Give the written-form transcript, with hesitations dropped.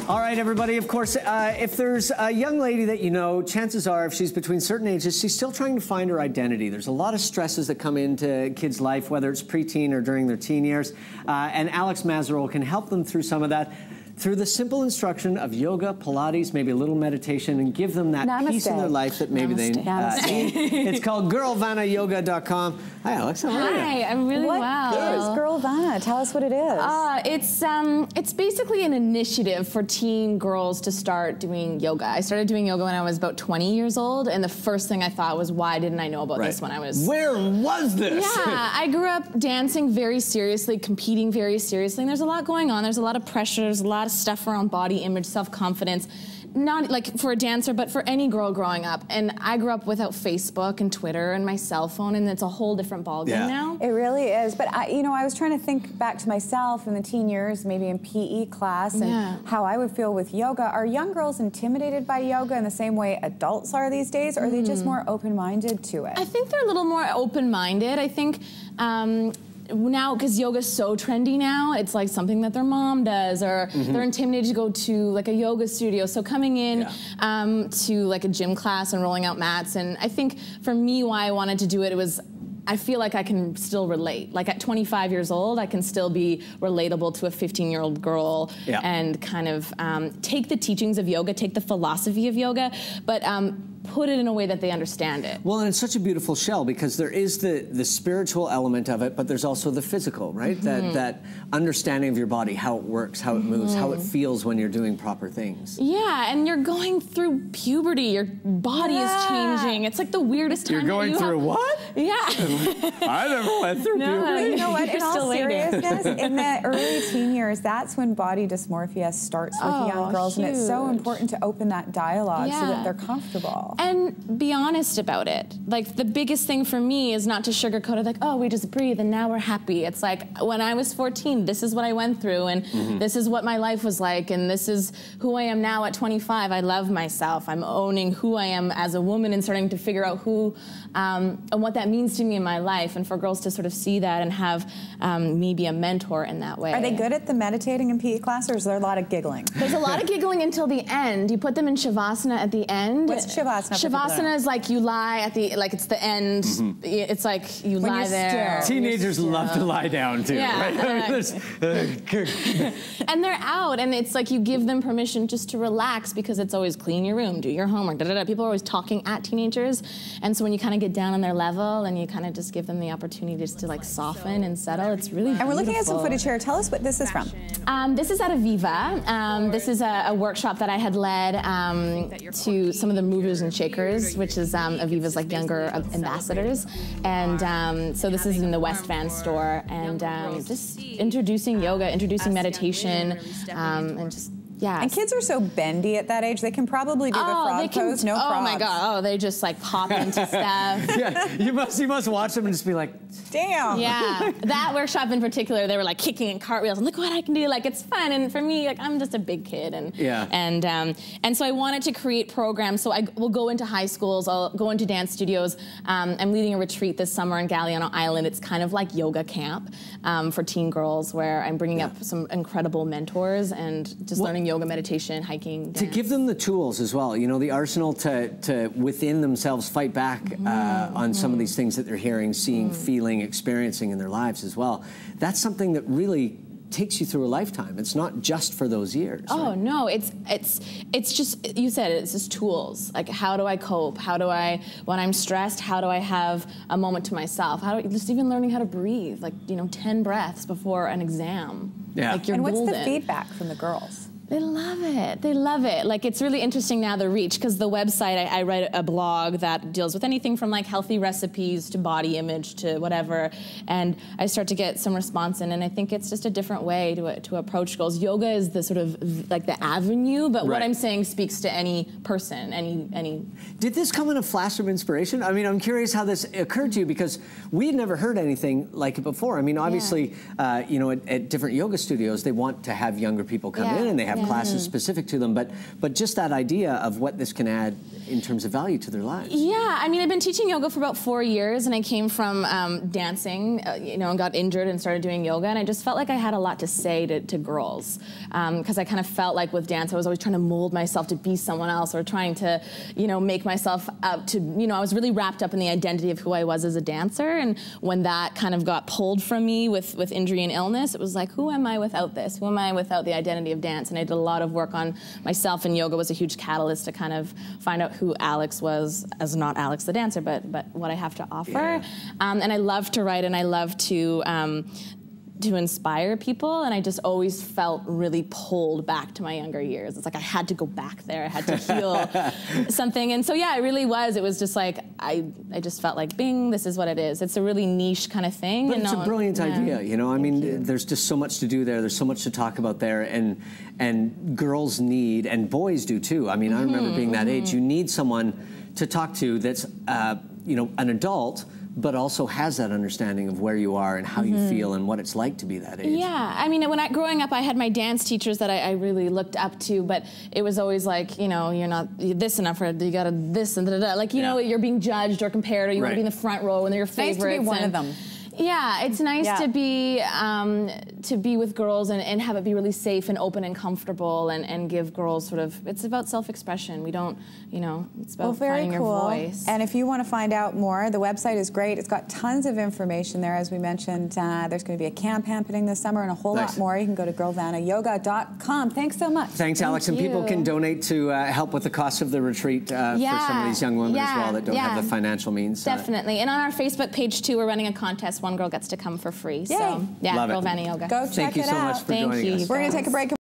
All right, everybody, of course, if there's a young lady that you know, chances are if she's between certain ages, she's still trying to find her identity. There's a lot of stresses that come into kids' life, whether it's preteen or during their teen years, and Alex Mazerolle can help them through some of that through the simple instruction of yoga, Pilates, maybe a little meditation, and give them that peace in their life that maybe they need. It's called girlvanayoga.com. Hi, Alex. How are you? Hi, I'm really well. What is Girlvana? Tell us what it is. It's basically an initiative for teen girls to start doing yoga. I started doing yoga when I was about 20 years old, and the first thing I thought was, why didn't I know about this when I was... Where was this? Yeah, I grew up dancing very seriously, competing very seriously, and there's a lot going on. There's a lot of pressure, there's a lot of stuff around body image, self-confidence, not like for a dancer, but for any girl growing up. And I grew up without Facebook and Twitter and my cell phone, and it's a whole different ballgame now. It really is. But you know, I was trying to think back to myself in the teen years, maybe in PE class, and how I would feel with yoga. Are young girls intimidated by yoga in the same way adults are these days, or are they just more open-minded to it? I think they're a little more open-minded. I think now, because yoga's so trendy now, it's like something that their mom does, or they're intimidated to go to like a yoga studio. So coming in to like a gym class and rolling out mats, and I think for me why I wanted to do it, I feel like I can still relate. Like at 25 years old, I can still be relatable to a 15-year-old girl and kind of take the teachings of yoga, take the philosophy of yoga, but put it in a way that they understand it. Well, and it's such a beautiful shell because there is the spiritual element of it, but there's also the physical, right? That understanding of your body, how it works, how it moves, how it feels when you're doing proper things. Yeah, and you're going through puberty. Your body is changing. It's like the weirdest time. You're going through what? Yeah. I never went through puberty. You know what? In all seriousness, in the early teen years, that's when body dysmorphia starts with young girls, and it's so important to open that dialogue so that they're comfortable. And be honest about it. Like, the biggest thing for me is not to sugarcoat it, like, oh, we just breathe and now we're happy. It's like, when I was 14, this is what I went through, and this is what my life was like, and this is who I am now at 25. I love myself. I'm owning who I am as a woman and starting to figure out who and what that means to me in my life, and for girls to sort of see that and have maybe a mentor in that way. Are they good at the meditating in PE class, or is there a lot of giggling? There's a lot of giggling until the end. You put them in Shavasana at the end. What's Shavasana? Shavasana is like you lie at the, like it's the end. It's like you lie there. Teenagers love to lie down too, right? And they're out, and it's like you give them permission just to relax, because it's always clean your room, do your homework, People are always talking at teenagers, and so when you kind of get down on their level and you kind of just give them the opportunity just to like soften and settle, it's really beautiful. And we're looking at some footage here. Tell us what this is from. This is at Aviva. This is a workshop that I had led to some of the movers and shakers, which is Aviva's like younger ambassadors. And so this is in the West Van store, and just introducing yoga, introducing meditation, and just and kids are so bendy at that age. They can probably do the frog pose, no props. Oh my God, they just like pop into stuff. You must watch them and just be like, damn. Yeah, that workshop in particular, they were like kicking and cartwheels, and look what I can do. Like, it's fun, and for me, like, I'm just a big kid, and so I wanted to create programs. So I will go into high schools, I'll go into dance studios. I'm leading a retreat this summer in Galiano Island. It's kind of like yoga camp for teen girls, where I'm bringing up some incredible mentors and just learning yoga, meditation, hiking, dance. To give them the tools as well, you know, the arsenal to within themselves fight back on some of these things that they're hearing, seeing, feeling, experiencing in their lives as well. That's something that really takes you through a lifetime. It's not just for those years. Oh, no, it's just, you said it, it's just tools. Like, how do I cope? How do I, when I'm stressed, how do I have a moment to myself? Just even learning how to breathe, like, you know, 10 breaths before an exam. Yeah. Like, you're and what's golden. the feedback from the girls? They love it. They love it. Like, it's really interesting now, the reach, because the website, I write a blog that deals with anything from like healthy recipes to body image to whatever, and I start to get some response in, and I think it's just a different way to approach girls. Yoga is the sort of like the avenue, but what I'm saying speaks to any person, any. Did this come in a flash of inspiration? I mean, I'm curious how this occurred to you, because we had never heard anything like it before. I mean, obviously, you know, at different yoga studios, they want to have younger people come in, and they have classes specific to them, but just that idea of what this can add in terms of value to their lives. Yeah, I mean, I've been teaching yoga for about 4 years, and I came from dancing, and got injured and started doing yoga, and I just felt like I had a lot to say to girls, because I kind of felt like with dance, I was always trying to mold myself to be someone else, or trying to, make myself up to, I was really wrapped up in the identity of who I was as a dancer, and when that kind of got pulled from me with injury and illness, it was like, who am I without this? Who am I without the identity of dance? And I did a lot of work on myself, and yoga was a huge catalyst to kind of find out who Alex was as not Alex the dancer, but what I have to offer. Yeah. And I love to write, and I love to inspire people, and I just always felt really pulled back to my younger years. It's like I had to go back there. I had to heal something. And so, yeah, it really was. It was just like, I just felt like, bing, this is what it is. It's a really niche kind of thing. But it's a brilliant idea, I mean, there's just so much to do there. There's so much to talk about there, and girls need, and boys do too. I mean, I remember being that age. You need someone to talk to that's, an adult, but also has that understanding of where you are and how you feel and what it's like to be that age. Yeah, I mean, growing up, I had my dance teachers that I really looked up to, but it was always like, you're not this enough, or you gotta this and da-da-da. Like, you're being judged or compared, or you want to be in the front row when they're your favorites. Nice to be one of them. Yeah, it's nice to be with girls and have it be really safe and open and comfortable, and give girls sort of, it's about self-expression. We don't, it's about finding your voice. And if you want to find out more, the website is great. It's got tons of information there. As we mentioned, there's going to be a camp happening this summer and a whole lot more. You can go to girlvanayoga.com. Thanks so much. Thanks, Alex. And people can donate to help with the cost of the retreat for some of these young women as well that don't have the financial means. Definitely. And on our Facebook page, too, we're running a contest. One girl gets to come for free. Yay. So, yeah, Love Girlvana Yoga. Go check it out. Thank you so much for joining us. We're going to take a break.